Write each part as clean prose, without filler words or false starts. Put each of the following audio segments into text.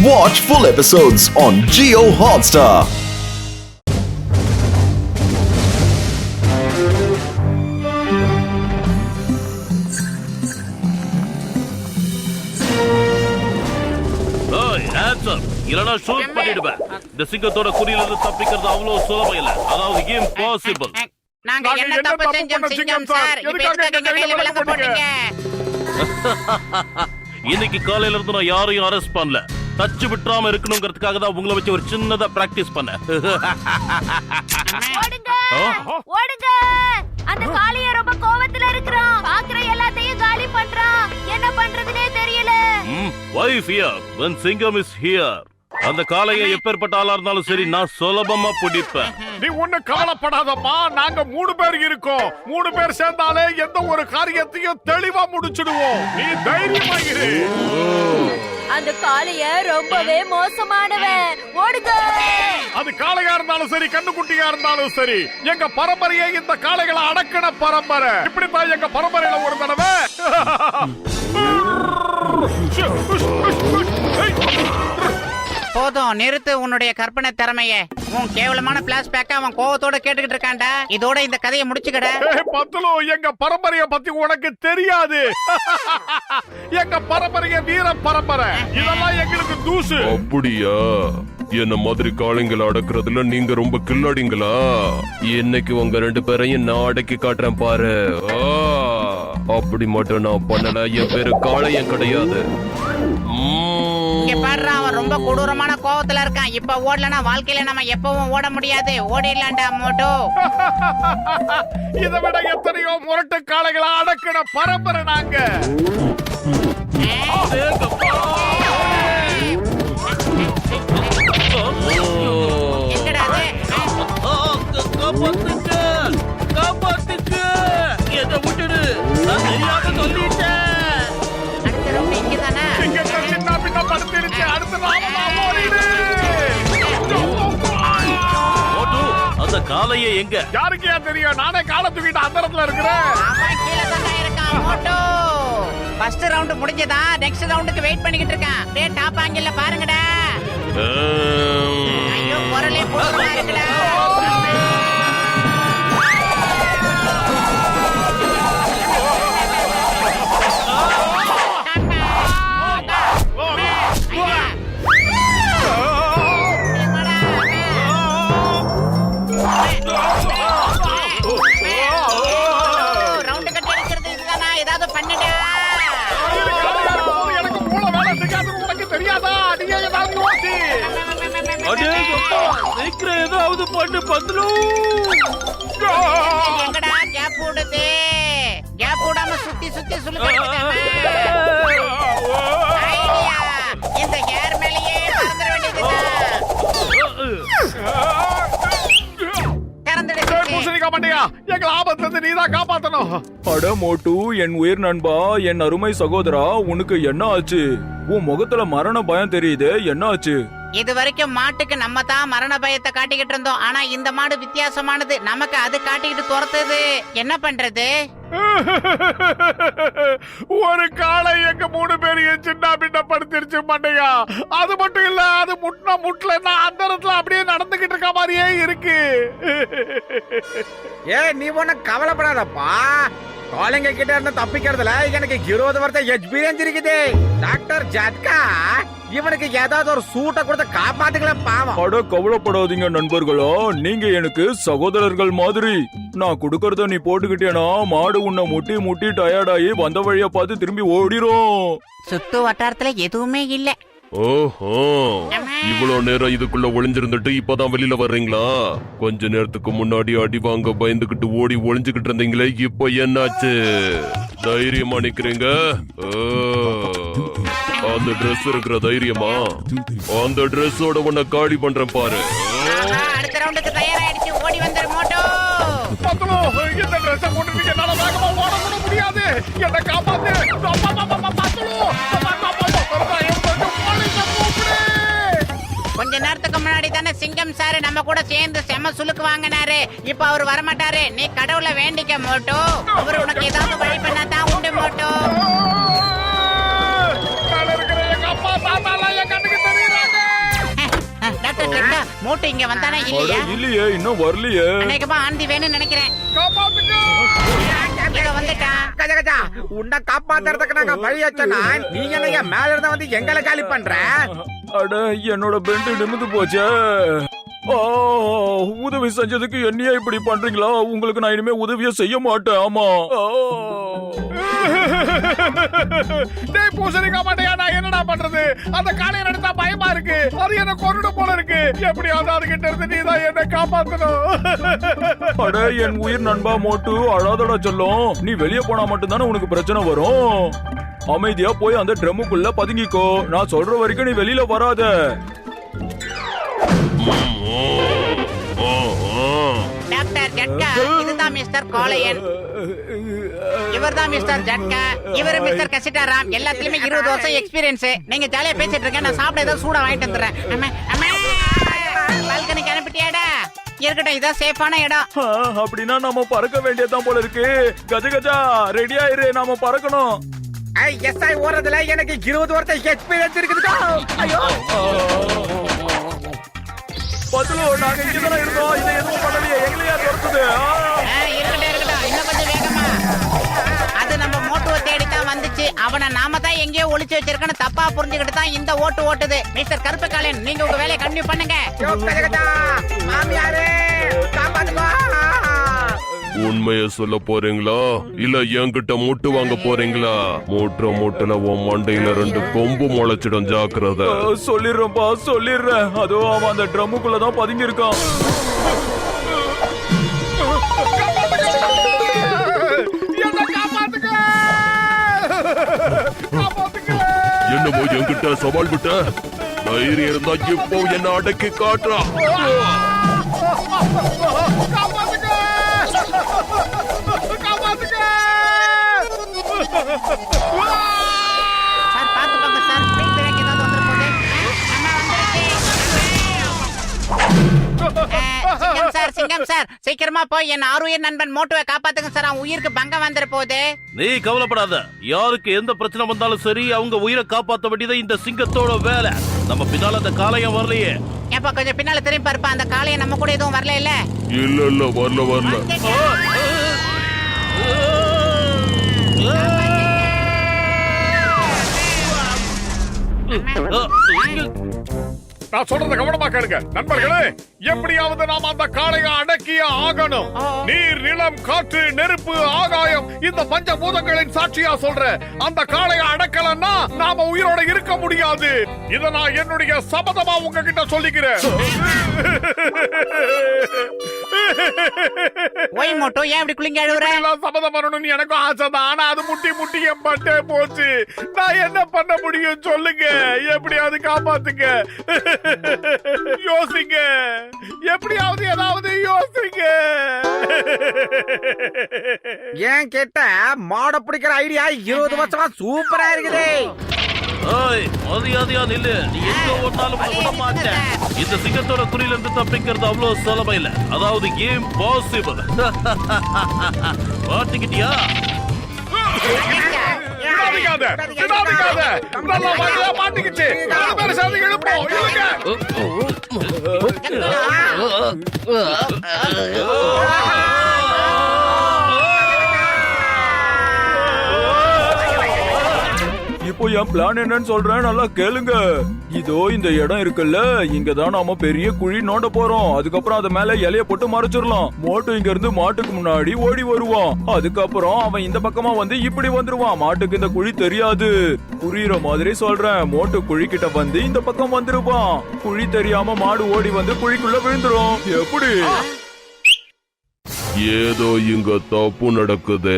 Watch full episodes on Jio Hotstar. இல்லனா shoot பண்ணிடுவேன். இந்த சிங்கத்தோட குறியில இருந்து தப்பிக்கிறது அவ்வளவு சுலபம் இல்ல. அதாவது இம்பாசிபிள். நாங்க என்ன தப்பு செஞ்சோம் சிங்கம் சார்? இப்ப எதுக்கு கையில விலங்க போட்டீங்க? இன்னைக்கு காலையில இருந்து நான் யாரையும் அரெஸ்ட் பண்ணல. தச்சு விட்டுறாம இருக்கணும்ங்கிறதுக்காக தான் உங்களை வச்சு ஒரு சின்னதா பிராக்டிஸ் பண்ண. ஓடுங்க ஓடுங்க, அந்த காளிய ரொம்ப கோவத்துல இருக்கறான். பாக்குற எல்லாத்தையும் காலி பண்றான். என்ன பண்றதுனே தெரியல. Why fear when Singam is here? அந்த காளையை எப்பேற்பட்ட ஆளா இருந்தாலும் சரி நான் சுலபமா பிடிப்பேன். நீ ஒண்ணு கவலைப்படாதப்பா, நாங்க 3 பேர் இருக்கோம். 3 பேர் சேர்ந்தாலே எந்த ஒரு காரியத்தையும் தெளிவா முடிச்சிடுவோம். நீ தைரியமா இரு. அந்த காளைய ரொம்பவே மோசமானவன். ஓடுங்க. அது காளையா இருந்தாலும் சரி, கண்ணுக்குட்டியா இருந்தாலும் சரி, எங்க பரம்பரையே இந்த காளைகளை அடக்கின பரம்பரை. இப்படித்தான் எங்க பரம்பரையில ஒரு தடவை போதும், நிறுத்து உன்னுடைய கற்பனை திறமைய. உன் கேவலமான பிளாஷ்பேக்க அவன் கோவத்தோட கேட்டுக்கிட்டு இருக்கான்டா. இதோட இந்த கதையை முடிச்சுக்கட. பத்துலோ, எங்க பரம்பரைய பத்தி உனக்கு தெரியாது. எங்க பரம்பரைய வீர பரம்பரை. இதெல்லாம் எங்களுக்கு தூசு. அப்படியா? என்ன மாதிரி காளைங்களை அடக்குறதுல நீங்க ரொம்ப கில்லாடிங்களா? இன்னைக்கு உங்க 2 பேரையும் நான் அடக்கி காட்டுறேன் பாரு. அப்படி மட்டும் நான் பண்ணல. என் பேரு காளையன் கிடையாது. இங்க பாடுறா, அவன் ரொம்ப கொடூரமான கோவத்துல இருக்கான். இப்ப ஓடலனா வாழ்க்கையில நம்ம எப்பவும் ஓட முடியாது. ஓடிடலாம்டா மோட்டோ. இதை விட எத்தனையோ முரட்டு காளைகளை அடக்கின பரம்பரை நாங்க. அந்த காளையை எங்க? யாருக்கே தெரியும்? நானே காலை தூக்கிட்டு அந்த இடத்துல இருக்கிறேன். ஃபர்ஸ்ட் ரவுண்ட் முடிஞ்சதா? நெக்ஸ்ட் ரவுண்டுக்கு வெயிட் பண்ணிக்கிட்டு இருக்கான். டே டாப் ஆங்கிள்ல பாருங்கடா. ஐயோ குரலே போடுறா இருக்குடா. ஏதாவது பண்ணு பத்லு. எங்கடா கேப் போடுது? கேப் போடாம சுத்தி சுத்தி சுலுக்கிட்டு இந்த ஹேர் மேலேயே பறந்துட வேண்டியதுதான். எங்க ஆபத்துல இருந்து நீதான் காப்பாத்தணும். அட மோட்டு, என் உயிர் நண்பா, என் அருமை சகோதரா, உனக்கு என்ன ஆச்சு? உன் முகத்துல மரண பயம் தெரியுது. என்ன ஆச்சு? இது வரைக்கும் மாட்டுக்கு நம்ம தான் மரண பயத்தை காட்டிக்கிட்டு இருந்தோம். ஆனா இந்த மாடு வித்தியாசமானது. நமக்கு அது காட்டிக்கிட்டு துரத்துது. என்ன பண்றது? ஒரு காளை எங்க 3 பேரையும் சின்ன பின்ன படுத்திருச்சு மண்டையா. அது மட்டும் இல்ல, அது முட்டலன்னா அந்த இடத்துல அப்படியே நடந்துகிட்டு இருக்க மாதிரியே இருக்கு. நீ ஒண்ணு கவலைப்படாதப்பா. காளைங்க கிட்ட இருந்து தப்பிக்கிறதுல எனக்கு 20 வருஷம் எக்ஸ்பீரியன்ஸ் இருக்குது. டாக்டர் ஜட்கா இவனுக்கு ஏதாவது ஒரு சூட்டை கொடுத்து காப்பாத்துக்கல பாவம். அட கவலைப்படாதீங்க நண்பர்களா, நீங்க எனக்கு சகோதரர்கள் மாதிரி. நான் குடுக்கறத நீ போட்டுக்கிட்டேனா மாடு உன்னை முட்டி முட்டி டயர்டாயி வந்த வழிய பார்த்து திரும்பி ஓடிரும். சுத்து வட்டாரத்துல எதுவுமே இல்ல. ஓஹோ, இவ்வளவு நேரம் இதுக்குள்ள ஒளிஞ்சிருந்துட்டு இப்பதான் வெளியில வர்றீங்களா? கொஞ்ச நேரத்துக்கு முன்னாடி அடி வாங்க பயந்துகிட்டு ஓடி ஒளிஞ்சுகிட்டு இருந்தீங்களே, இப்ப என்னாச்சு? தைரியமா நிக்கிறீங்க? அந்த டிரெஸ் இருக்கிற தைரியமா? அந்த டிரெஸ்ஸோட உன்னை காலி பண்றேன் பாரு. அடுத்த ரவுண்டுக்கு தயாராயிடுச்சு. ஓடி வந்துரு மோட்டோ. பத்லு, இந்த டிரெஸ் போட்டுட்டு என்னால வேகமா ஓட முடியாது. என்ன காப்பாத்து. பத்லு, கொஞ்ச நேரத்துக்கு முன்னாடி தானே சிங்கம் சார் நம்ம கூட சேர்ந்து செம சுலுக்கு வாங்கினாரு. இப்ப அவர் வரமாட்டாரு. நீ கடவுளை வேண்டிக்க மோட்டோ. அவர் உனக்கு ஏதாவது வழி பண்ணாதான் உண்டு மோட்டோ. எங்க அப்பா தாத்தா என் கண்ணுக்கு தெரியல. மூட்டை இங்க வந்தானா அட, இல்லையா? இல்லையே இன்னும் வரலையே. அநேகமா ஆந்தி வேணும்னு நினைக்கிறேன். காப்பாத்துங்க. இதோ வந்துட்டான். கஜா கஜா உன்னை காப்பாத்துறதுக்கு நாங்க வழி வச்சோன்னா நீ என்ன மேல இருந்த வந்து எங்களை காலி பண்ற? அட என்னோட பெண்டு நிமிந்து போச்சே. ஆ, உதவி செஞ்சதுக்கு என்னையா இப்படி பண்றீங்களா? உங்களுக்கு நான் இனிமே உதவியே செய்ய மாட்டேன். ஆமா. டேய் பூசணிக்காய் மண்டையா, நான் என்னடா பண்றது? அந்த காளையை நடத்தா பயமா இருக்கு. அது என்ன கொன்னுடும் போல இருக்கு. எப்படியாவது அதுகிட்ட இருந்து நீதான் என்ன காப்பாத்தணும். அட என் உயிர் நண்பா மோட்டு, அழாதடா செல்லம். நீ வெளியே போனா மட்டும்தானே உனக்கு பிரச்சனை வரும். அமைதியா போய் அந்த ட்ரம்முக்குள்ள பதுங்கிக்கோ. நான் சொல்ற வரைக்கும் நீ வெளியில வராத. டாக்டர் ஜட்கா, இதுதான் மிஸ்டர் காளையன். இவர்தான் மிஸ்டர் ஜட்கா. இவர் மிஸ்டர் கசிட்டாராம். எல்லாத்துலயுமே 20 வருஷம் எக்ஸ்பீரியன்ஸ். நீங்க ஜாலியா பேசிட்டு இருக்க, நான் சாப்பிட ஏதாவது சூடா வாங்கிட்டு வந்துடுறேன். பால்கனிக்கு அனுப்பிட்டியாடா? இருக்கட்டும், இதான் சேஃபான இடம். அப்படின்னா நாம பறக்க வேண்டியதுதான் போல இருக்கு. கஜ கஜா ரெடி ஆயிரு, நாம பறக்கணும். எஸ்ஐ ஓடுறதுல எனக்கு 20 வருஷம் எக்ஸ்பீரியன்ஸ் இருக்குதுக்கா. ஐயோ பத்துலு, நாங்க இங்கதான் இருந்தோம். இதை எதுவும் பண்ணலையே, எங்களையா துரத்துது. இருக்கட்டும், இன்னும் கொஞ்சம் வேகமா. அது நம்ம மோட்டுவை தேடித்தான் வந்துச்சு. அவனை நாம தான் எங்கேயோ ஒளிச்சு வச்சிருக்கணும் தப்பா புரிஞ்சுக்கிட்டு தான் இந்த ஓட்டு ஓட்டுது. மிஸ்டர் கருப்பு காளையன், நீங்க உங்க வேலையை கண்டினியூ பண்ணுங்க. கஜா கஜா மாமியாரே காப்பாத்துக்கோ. உண்மைய சொல்ல போறீங்களா இல்ல என்கிட்ட மூட்டு வாங்க போறீங்களா? மூட்டுல உன் மண்டையில 2 கொம்பு முளைச்சிடும், ஜாக்கிரதை. சொல்லிடுறேன்ப்பா, சொல்லிடுறேன். அதோ அவன் அந்த ட்ரம்முக்குள்ளதான் பதுங்கி இருக்கான். என்ன காப்பாத்துங்க. காப்பாத்துங்க. என்னமோ என்கிட்ட சவால் விட்ட? தைரியம் இருந்தா இப்போ என்ன அடக்கி காட்டுறா. காப்பாத்துங்க. காப்பாத்துங்க. சார் பாத்துக்கோங்க சார், ஸ்பீட் பிரேக் ஏதாவது வந்துட போகுது. அம்மா வந்துருச்சு. சிங்கம் சார், சீக்கிரமா போய் என் ஆறுயிர் நண்பன் மோட்டுவை காப்பாத்துங்க சார். அவன் உயிருக்கு பங்கம் வந்துட போகுது. நீ கவலைப்படாத. யாருக்கு எந்த பிரச்சனை வந்தாலும் சரி, அவங்க உயிரை காப்பாத்த வேண்டியது இந்த சிங்கத்தோட வேலை. நம்ம பின்னால அந்த காளையம் வரலையே. ஏப்பா கொஞ்சம் பின்னால திரும்பி பாருப்பா. அந்த காளையை நம்ம கூட எதுவும் வரல இல்ல? இல்ல வரல. நான் சொல்றத கவனமா கேளுங்க நண்பர்களே. எப்படியாவது நாம அந்த காளையை அடக்கிய ஆகணும். நீர், நிலம், காற்று, நெருப்பு, ஆகாயம், இந்த பஞ்சபூதங்களின் சாட்சியா சொல்ற அந்த காளையை அடக்கலன்னா நாம உயிரோட இருக்க முடியாது. இத நான் என்னுடைய சபதமா உங்ககிட்ட சொல்லிக்கிறேன். ஓய் மோட்டோ, ஏன் இப்படி குளிங்க அழுவுற? எல்லாம் சபதம் பண்ணணும்னு எனக்கும் ஆசைதான். ஆனா அது முட்டி என் பட்டே போச்சு. நான் என்ன பண்ண முடியும் சொல்லுங்க. எப்படியாவது காப்பாத்துங்க. யோசிங்க, எப்படியாவது ஏதாவது யோசிங்க. ஏன் கேட்ட மாட பிடிக்கிற ஐடியா 20 வருஷமா சூப்பரா இருக்குது. ஏய், மரியாதையா நில்லு. நீ எங்க ஓட்டாலும் உன்னை விட மாட்டேன். இந்த சிங்கத்தோட குறியில இருந்து தப்பிக்கிறது அவ்வளவு சுலபம் இல்ல. அதாவது இம்பாசிபிள். மாட்டிக்கிட்டியா? மாட்டிக்கிச்சு. எழுப்போம். இப்போ என் பிளான் என்னன்னு சொல்றேன், நல்லா கேளுங்க. இதோ இந்த இடம் இருக்குல்ல, இங்கதான் நாம பெரிய குழி நோண்ட போறோம். அதுக்கப்புறம் அது மேல இலைய போட்டு மறைச்சிடலாம். மோட்டு இங்க இருந்து மாட்டுக்கு முன்னாடி ஓடி வருவான். அதுக்கப்புறம் அவன் இந்த பக்கமா வந்து இப்படி வந்துருவான். மாட்டுக்கு இந்த குழி தெரியாது. புரியுற மாதிரி சொல்றேன். மோட்டு குழி கிட்ட வந்து இந்த பக்கம் வந்துருவான். குழி தெரியாம மாடு ஓடி வந்து குழிக்குள்ள விழுந்துரும். எப்படி? ஏதோ இங்க தப்பு நடக்குது.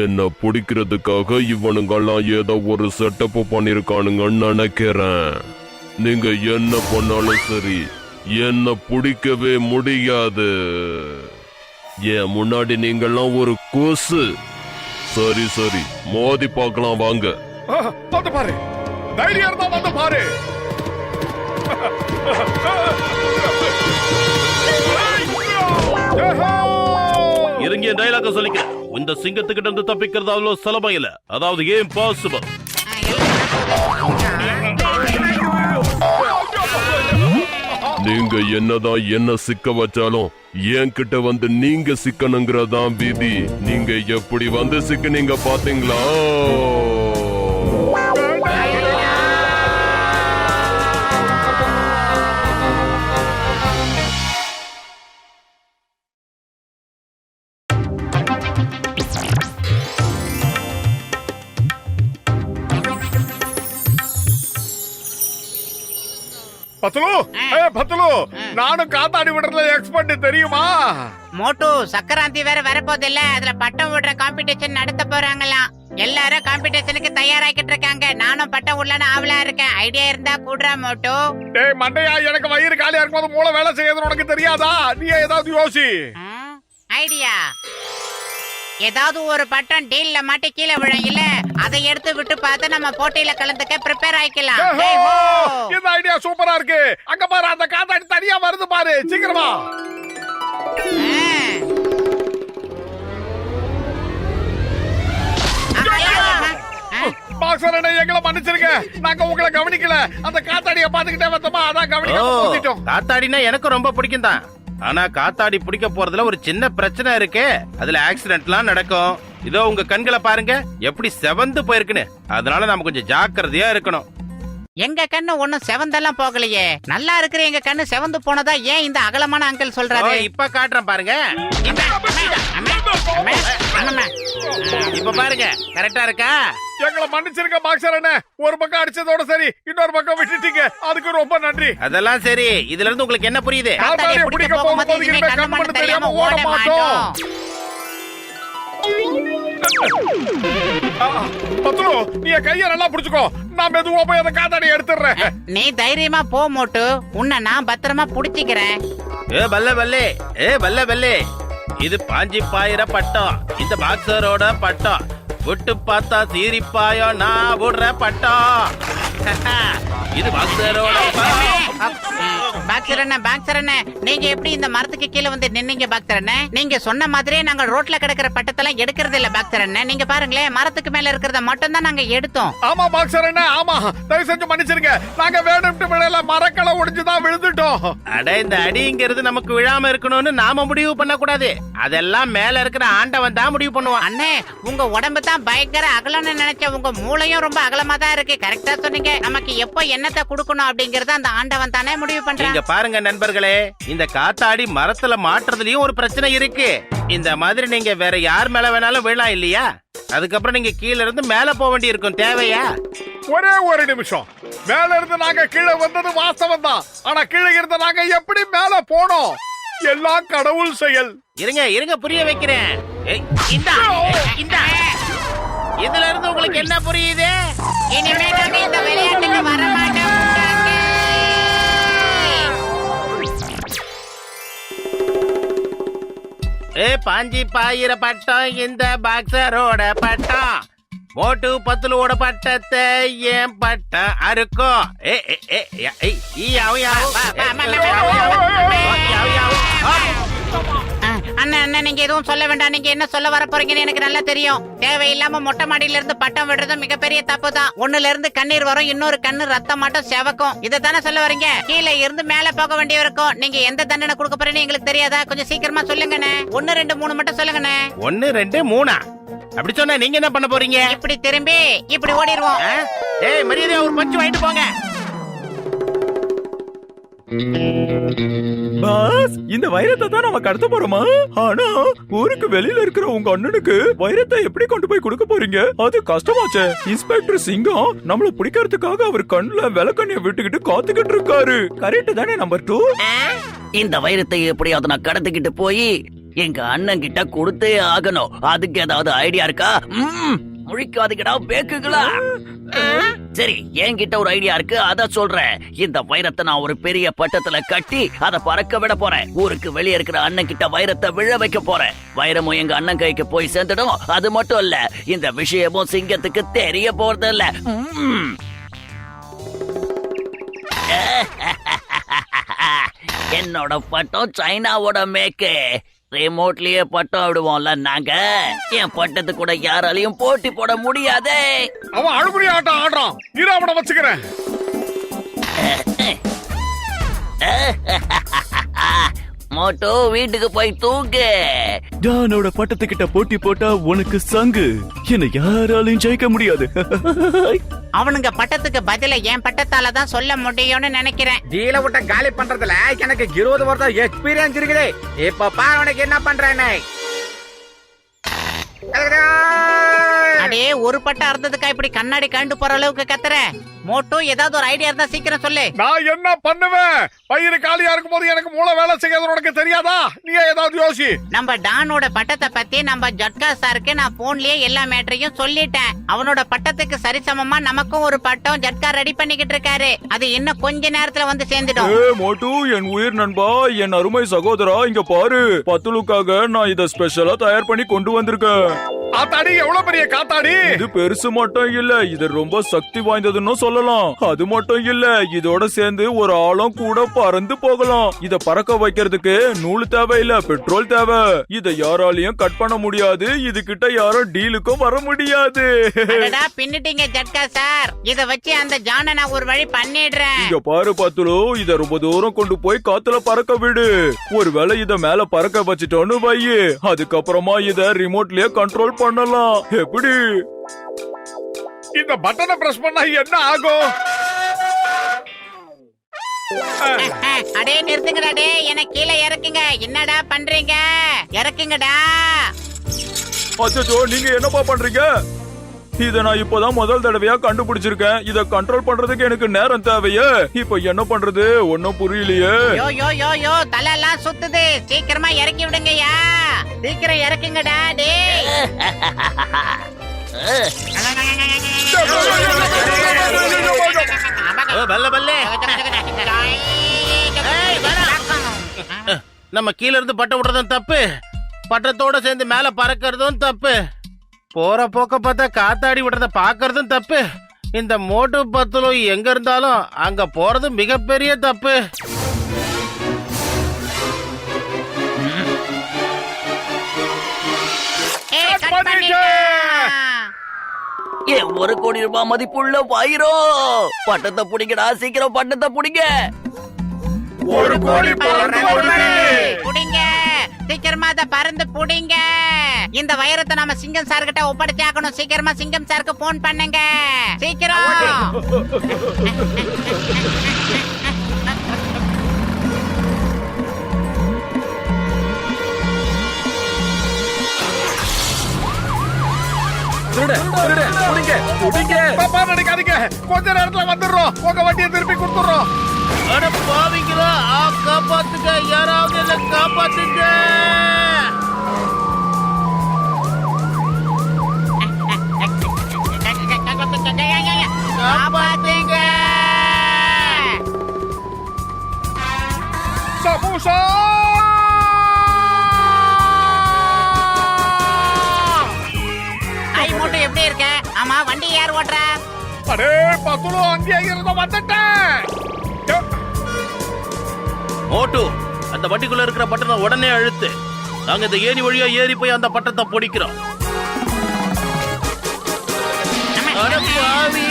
என்ன பிடிக்கிறதுக்காக இவனுங்கெல்லாம் ஏதோ ஒரு செட்டப் பண்ணிருக்கானுங்கன்னு நினைக்கிறேன். நீங்க என்ன பண்ணாலும் சரி, என்ன பிடிக்கவே முடியாது. ஏன் முன்னாடி நீங்கெல்லாம் ஒரு கொசு. சரி மோதி பார்க்கலாம் வாங்க. வந்து பாரு, தைரியம் இருந்தா வந்து பாரு. இறங்கிய டைலாக சொல்லிக்கிறேன். இந்த சிங்கத்துக்கிட்ட இருந்து தப்பிக்கிறது அவ்வளவு சுலபம் இல்ல. அதாவது இம்பாசிபிள். நீங்க என்னதான் என்ன சிக்க வச்சாலும் என்கிட்ட வந்து நீங்க சிக்கணுங்கிறதான் விதி. நீங்க எப்படி வந்து சிக்கனீங்க பாத்தீங்களா? பத்துலு, பத்துலு, நானும் காத்தாடி விடுறதுல எக்ஸ்பர்ட் தெரியுமா? மோட்டு சக்கராந்தி வேற வரப்போது இல்ல, அதுல பட்டம் விடுற காம்படிஷன் நடத்த போறாங்களாம். எல்லாரும் காம்படிஷனுக்கு தயாராக்கிட்டு இருக்காங்க. நானும் பட்டம் விடலான்னு ஆவலா இருக்கேன். ஐடியா இருந்தா கூடுறா மோட்டு. டேய் மண்டையா, எனக்கு வயிறு காலியா இருக்கும்போது மூளை வேலை செய்யறது உனக்கு தெரியாதா? நீ ஏதாவது யோசி. ஐடியா, ஏதாவது ஒரு பட்டம் டீல்ல மாட்டி கீழே விழும், அதை எடுத்து விட்டு பார்த்து நம்ம போட்டியில கலந்துக்க ப்ரிப்பேர் ஆயிக்கலாம். இந்த ஐடியா சூப்பரா இருக்கு. அங்க பாரு, அந்த காத்தாடி தனியா வருது பாரு, சீக்கிரமா. பாக்ஸர் அண்ணா, எங்களை மன்னிச்சிருங்க. நாங்க உங்களை கவனிக்கல. அந்த காத்தாடிய பாத்துக்கிட்டே வந்தோமா, அதான் கவனிக்க. காத்தாடினா எனக்கு ரொம்ப பிடிக்கும் தான். ஆனா காத்தாடி பிடிக்க போறதுல ஒரு சின்ன பிரச்சனை இருக்கு. அதுல ஆக்சிடென்ட்லாம் நடக்கும். இதோ உங்க கண்களை பாருங்க எப்படி செவந்து போயிருக்குன்னு. அதனால நாம கொஞ்சம் ஜாக்கிரதையா இருக்கணும். எங்க கண்ணு ஒண்ணும் செவந்தெல்லாம் போகலையே. நல்லா இருக்கிற எங்க கண்ணு செவந்து போனதா ஏன் இந்த அகலமான அங்கிள் சொல்றாரு? இப்ப காட்டுறேன் பாருங்க. இப்ப பாருங்க, கரெக்டா இருக்கா? எங்களை மன்னிச்சிருக்க பாக்ஸர் அண்ணா. ஒரு பக்கம் அடிச்சதோட சரி, இன்னொரு பக்கம் விட்டுட்டீங்க. அதுக்கு ரொம்ப நன்றி. அதெல்லாம் சரி. இதுல இருந்து உங்களுக்கு என்ன புரியுது? காத்தாடிய பிடிக்க போகும்போது இனிமே கண்ணு தெரியாம ஓட மாட்டோம். பத்துலு, நீ கைய நல்லா புடிச்சுக்கோ. நான் மெதுவா போய் அந்த காத்தாடிய எடுத்துறேன். நீ தைரியமா போ மோட்டு. உன்னை நான் பத்திரமா புடிச்சுக்கிறேன். பல்ல பல்லே, இது பாஞ்சி பாயிர பட்டம். இந்த பாக்ஸரோட பட்டம். விட்டு பார்த்தா சீரிப்பாயோ நான் விடுற பட்டம். இது பாக்ஸரோட பாக்ஸர் அண்ணே, நீங்க எப்படி இந்த மரத்துக்கு கீழே வந்து நின்னீங்க பாக்ஸர் அண்ணே? நீங்க சொன்ன மாதிரியே நாங்க ரோட்ல கிடக்கிற பட்டத்தெல்லாம் எடுக்கிறது இல்ல பாக்ஸர் அண்ணே. நீங்க பாருங்களேன், மரத்துக்கு மேல இருக்கிறத மட்டும் தான் நாங்க எடுத்தோம். ஆமா பாக்ஸர் அண்ணா, ஆமா. தயவு செஞ்சு மன்னிச்சிருங்க. நாங்க வேணும்ட்டு விழல, மரக்களை ஒடிஞ்சுதான் விழுந்துட்டோம். அட, இந்த அடிங்கிறது நமக்கு விழாம இருக்கணும்னு நாம முடிவு பண்ண கூடாது. அதெல்லாம் மேல இருக்கிற ஆண்டவன் தான் முடிவு பண்ணுவான். அண்ணே, உங்க உடம்பு தான் பயங்கர அகலம்னு நினைச்ச, உங்க மூளையும் ரொம்ப அகலமா தான் இருக்கு. கரெக்டா சொன்னீங்க. நமக்கு எப்போ என்னத்தை கொடுக்கணும் அப்படிங்கறத அந்த ஆண்டவன் தானே முடிவு பண்றான். இங்க பாருங்க நண்பர்களே, இந்த காத்தாடி மரத்துல மாட்டுறதுலயும் ஒரு பிரச்சனை இருக்கு. இந்த மாதிரி நீங்க வேற யார் மேல வேணாலும் விழலாம் இல்லையா? அதுக்கப்புறம் நீங்க கீழ இருந்து மேல போக வேண்டி இருக்கும். தேவையா? ஒரே ஒரு நிமிஷம். மேல இருந்து நாங்க கீழே வந்தது வாஸ்தவம் தான். ஆனா கீழே இருந்து நாங்க எப்படி மேல போனோம்? எல்லாம் கடவுள் செயல். இருங்க புரிய வைக்கிறேன். இதுல இருந்து உங்களுக்கு என்ன புரியுது? இனிமே நாங்க இந்த விளையாட்டுக்கு வர மாட்டோம். பாஞ்சி பாயிர பட்டம் இந்த பாக்ஸரோட பட்டம். மோட்டு பத்துலோட பட்டத்தை ஏன் பட்டம் அறுக்கும்? அண்ணா, நீங்க எதுவும் சொல்ல வேண்டாம். நீங்க என்ன சொல்ல வர போறீங்கன்னு எனக்கு நல்லா தெரியும். தேவையில்லாம மொட்டை மாடியில இருந்து பட்டம் விடுறது மிகப்பெரிய தப்பு தான். ஒண்ணுல இருந்து கண்ணீர் வரும், இன்னொரு கண்ணு ரத்தம் மட்டும் செவக்கும். இதை தானே சொல்ல வரீங்க? கீழே இருந்து மேல போக வேண்டிய இருக்கும். நீங்க எந்த தண்டனை கொடுக்க போறீங்கன்னு எங்களுக்கு தெரியாதா? கொஞ்சம் சீக்கிரமா சொல்லுங்கண்ணே. 1 2 3 மட்டும் சொல்லுங்கண்ணே. 1 2 3 அப்படி சொன்னா நீங்க என்ன பண்ண போறீங்க? இப்படி திரும்பி இப்படி ஓடிடுவோம். மரியாதையா ஒரு பஞ்சு வாங்கிட்டு போங்க. பாஸ், இந்த வைரத்தை தான் நம்ம கடத்த போறோமா? ஆனா ஊருக்கு வெளியில இருக்கிற உங்க அண்ணனுக்கு வைரத்தை எப்படி கொண்டு போய் கொடுக்க போறீங்க? அது கஷ்டமாச்சே. இன்ஸ்பெக்டர் சிங்கம் நம்மள பிடிக்கிறதுக்காக அவர் கண்ணுல விளக்கண்ணிய விட்டுக்கிட்டு காத்துக்கிட்டு இருக்காரு. கரெக்ட் தானே நம்பர் 2? இந்த வைரத்தை எப்படியாவது நான் கடத்திக்கிட்டு போய் எங்க அண்ணன் கிட்ட கொடுத்தே ஆகணும். அதுக்கு ஏதாவது ஐடியா இருக்கா? முழிக்காதீங்கடா பேக்குகளா. சரி, என்கிட்ட ஒரு ஐடியா இருக்கு, அத சொல்றேன். இந்த வைரத்தை நான் ஒரு பெரிய பட்டத்துல கட்டி அத பறக்க விட போறேன். ஊருக்கு வெளியே இருக்கிற அண்ணன் கிட்ட வைரத்தை விழ வைக்க போறேன். வைரமும் எங்க அண்ணன் கைக்கு போய் சேர்ந்துடும். அது மட்டும் இல்ல, இந்த விஷயமும் சிங்கத்துக்கு தெரிய போறது இல்ல. என்னோட பட்டம் சைனாவோட மேக்கு. ரிமோட்லயே பட்டம் விடுவோம்ல நாங்க. என் பட்டத்து கூட யாராலையும் போட்டி போட முடியாதே. அவன் அழுகுறி ஆட்டம் ஆடுறான். இரு, அவனை வச்சுக்கிறேன். மோட்டோ வீட்டுக்கு போய் தூக்கு. டானோட பட்டத்துக்கிட்ட போட்டி போட்டா உனக்கு சங்கு. என்ன யாராலையும் ஜெயிக்க முடியாது. அவனுங்க பட்டத்துக்கு பதில என் பட்டத்தால தான் சொல்ல முடியும்னு நினைக்கிறேன். டீல விட்ட காலி பண்றதுல எனக்கு 20 வருஷம் எக்ஸ்பீரியன்ஸ் இருக்குது. இப்ப பாரு உனக்கு என்ன பண்றேன்னு. அடே ஒரு பட்டம் அறுந்ததுக்கா இப்படி கண்ணாடி கண்டு போற அளவுக்கு கத்துற? மோட்டோ ஏதாவது ஒரு ஐடியா இருந்தா சீக்கிரம் சொல்லு. நான் என்ன பண்ணுவேன்? பயிறு காலியா இருக்கும் போது எனக்கு மூளை வேலை செய்யாது உனக்கு தெரியாதா? நீ ஏதாவது யோசி. நம்ம டானோட பட்டத்தை பத்தி நம்ம ஜட்கா சாருக்கு நான் போன்லயே எல்லா மேட்டரையும் சொல்லிட்டேன். அவனோட பட்டத்துக்கு சரிசமமா நமக்கும் ஒரு பட்டம் ஜட்கா ரெடி பண்ணிக்கிட்டு இருக்காரு. அது இன்னும் கொஞ்ச நேரத்துல வந்து சேர்ந்துடும். மோட்டு, என் உயிர் நண்பா, என் அருமை சகோதரா, இங்க பாரு. பத்துலுக்காக நான் இத ஸ்பெஷலா தயார் பண்ணி கொண்டு வந்திருக்கேன். காத்தாடி எவ்வளவு பெரிய காத்தாடி! இது பெருசு மட்டும் இல்ல, இது ரொம்ப சக்தி வாய்ந்ததுன்னு சொல்லலாம். அது மட்டும் இல்ல, இதோட சேர்ந்து ஒரு ஆளும் கூட பறந்து போகலாம். இத பறக்க வைக்கிறதுக்கு நூல் தேவையில்ல, பெட்ரோல் தேவை. இத யாராலையும் கட் பண்ண முடியாது. இது கிட்ட யாரும் டீலுக்கும் வர முடியாது. அடடா, பின்னிட்டீங்க ஜட்கா சார். இத வச்சு அந்த ஜான நான் ஒரு வழி பண்ணிடுறேன். இங்க பாரு பத்துலு, இத ரொம்ப தூரம் கொண்டு போய் காத்துல பறக்க விடு. ஒருவேளை இத மேல பறக்க வச்சிட்டோன்னு வை, அதுக்கப்புறமா இத ரிமோட்லயே கண்ட்ரோல் பண்ணலாம். எப்படி? இந்த பட்டனை பிரஸ் பண்ணா என்ன ஆகும்? அடே நிறுத்துங்கடா, டே என்ன கீழே இறக்குங்க. என்னடா பண்றீங்க? இறக்குங்கடா. அச்சோ, நீங்க என்னப்பா பண்றீங்க? இத நான் இப்பதான் முதல் தடவையா கண்டுபிடிச்சிருக்கேன். இத கண்ட்ரோல் பண்றதுக்கு எனக்கு நேரம் தேவையே. இப்ப என்ன பண்றது ஒன்னும் புரியலையே. யோ யோ யோ யோ, தலையெல்லாம் சுத்துது. சீக்கிரமா இறக்கி விடுங்கயா. சீக்கிரம் இறக்குங்கடா டே. நம்ம கீழ இருந்து பட்டம் விடுறதும் தப்பு, பட்டத்தோட சேர்ந்து மேல பறக்கிறதும் தப்பு, போற போக்க பார்த்தா காத்தாடி விடுறத பாக்குறதும் தப்பு. இந்த மோட்டு பத்துலு எங்க இருந்தாலும் அங்க போறது மிகப்பெரிய தப்பு. ஏன் 1 கோடி ரூபாய் மதிப்புள்ள வாயிரோ? பட்டத்தை புடிங்கடா, சீக்கிரம் பட்டத்தை புடிங்க. 1 கோடி புடிங்க, சீக்கிரமா அத பறந்து புடிங்க. இந்த வைரத்தை நாம சிங்கம் சார் கிட்ட ஒப்படைச்சாக்கணும். சீக்கிரமா சிங்கம் சாருக்கு போன் பண்ணுங்க, சீக்கிரம். நினைக்காதீங்க, கொஞ்ச நேரத்துல வந்துடுறோம். உங்க வண்டியை திருப்பி கொடுத்துடுறோம். அட பாவிங்களா, காப்பாத்துங்க, யாராவது என்ன காப்பாத்துங்க. காப்பாத்துங்க. சமோசா ஐ மோட்டு எப்படி இருக்க? ஆமா, வண்டி யார் ஓட்டுறா? அடே பத்துலு, அங்கே இருந்து வந்துட்டேன். மோட்டு, அந்த வண்டிக்குள்ள இருக்கிற பட்டனை உடனே அழுத்து. நாங்க இந்த ஏணி வழியா ஏறி போய் அந்த பட்டத்தை பிடிக்கிறோம். அட பாவி,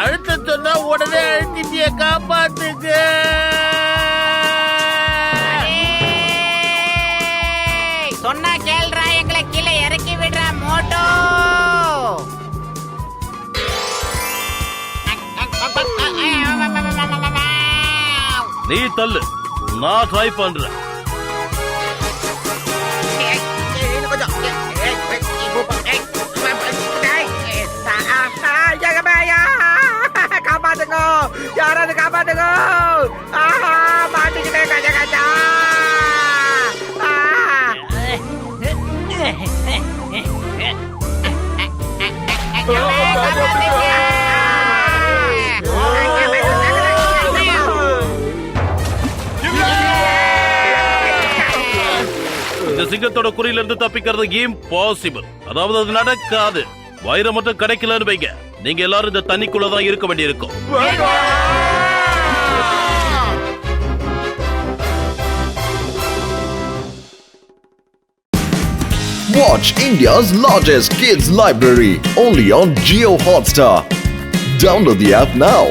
அழுத்த சொன்னா உடனே அழுத்திட்டிய, காப்பாத்துங்க. சொன்னா கேள்றா, எங்களை கீழே இறக்கி விடுறா மோட்டோ. நீ தள்ளு, நான் ட்ரை பண்றேன். காப்பாத்துங்க, யாராவது காப்பாத்துங்க. மாட்டிக்கிட்டேன், கஜா கஜா. இந்த சிங்கத்தோட குறியில இருந்து தப்பிக்கிறது இம்பாசிபிள். அதாவது அது நடக்காது. வைரம் மட்டும் கிடைக்கலன்னு வைங்க, நீங்க எல்லாரும் இந்த தண்ணிக்குள்ளதான் இருக்க வேண்டியிருக்கும். Watch India's largest kids library only on Jio Hotstar. Download the app now.